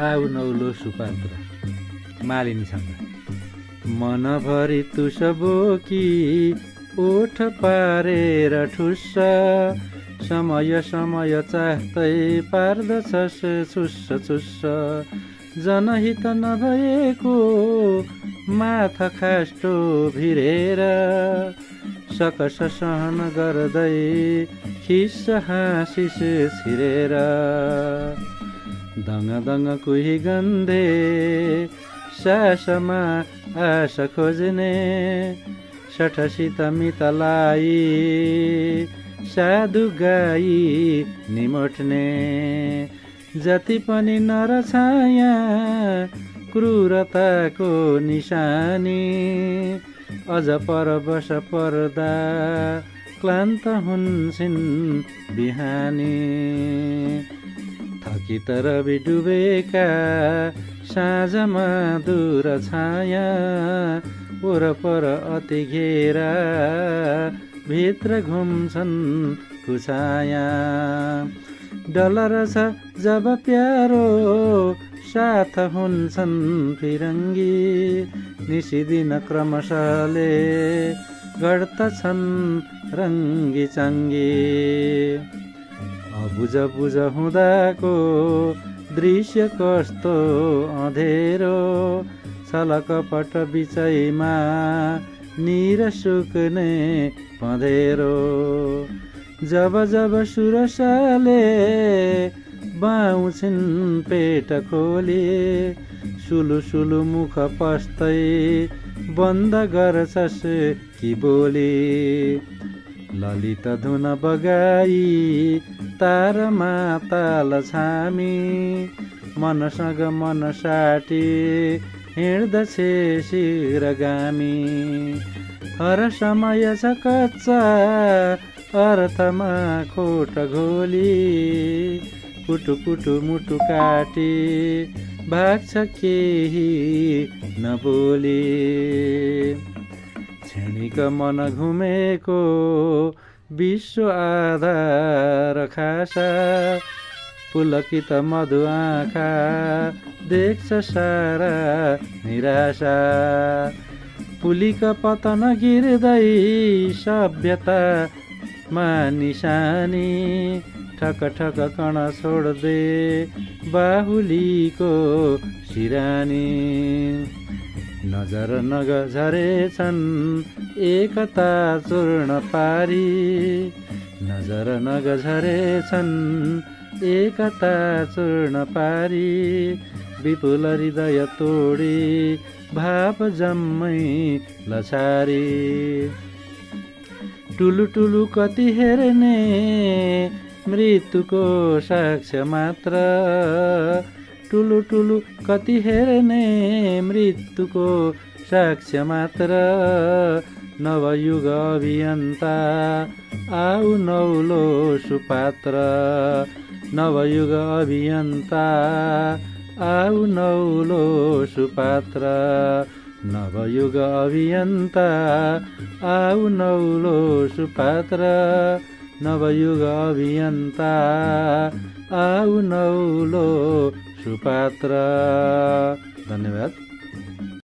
आऊ नौलो सुपात्र मालिनीसँग। मनभरि तुस बोकी ओठ पारेर ठुस्स, समय समय चाहतै पार्दछस् छुस्स छुस्स। जनहित नभएको माथा खास्टो भिरेर, सकस सहन गर्दै खिस्स हाँसिस छिरेर। दङ दङ कुही गन्धे सासमा आश खोज्ने, सठसित मितलाई साधु गाई निमोट्ने। जति पनि नरछाया क्रूरताको निशानी, अझ परवश पर्दा क्लान्त हुन्छन् बिहानी। थकित रवि डुबेका साँझमा दूर छाया, वरपर अति घेरा भित्र घुम्छन् कुछाया। डलर छ जब प्यारो साथ हुन्छन् फिरङ्गी, निसिदिन क्रमशले गर्दछन् रङ्गी चङ्गी। अबुझ बुझ हुँदाको दृश्य कस्तो अँधेरो, छलकपट बिचैमा निर सुक्ने पँधेरो। जब जब सुरसाले बाउँछिन् पेट खोली, सुलु सुलु मुख पस्दै बन्द गर्छस् कि बोली। ललित धुन बगाई तारमा ताल छामी, मनसँग मन साटी हिँड्दछे शिरगामी। हर समय छ कच्चा अर्थमा खोट घोली, कुटु कुटु मुटु काटी भाग्छ केही नबोली। क्षणिक मन घुमेको विश्व आधार खासा, पुलकित मधु आँखा देख्छ सारा निराशा। पुलिक पतन गिर्दै सभ्यतामा निशानी, ठक ठक कण छोड्दे बाहुलीको सिरानी। नजर नगझरेछन् एकता चूर्ण पारी, नजर नगझरेछन् एकता चूर्ण पारी। विपुल हृदय तोडी भाव जम्मै लछारी। टुलु टुलु कति हेर्ने मृत्युको साक्ष्य मात्र, टुलु टुलु कति हेर्ने मृत्युको साक्ष्य मात्र। नवयुग अभियन्ता आऊ नौलो सुपात्र, नवयुग अभियन्ता आऊ नौलो सुपात्र। नवयुग अभियन्ता आऊ नौलो सुपात्र, नवयुग अभियन्ता आऊ नौलो सुपात्र। धन्यवाद।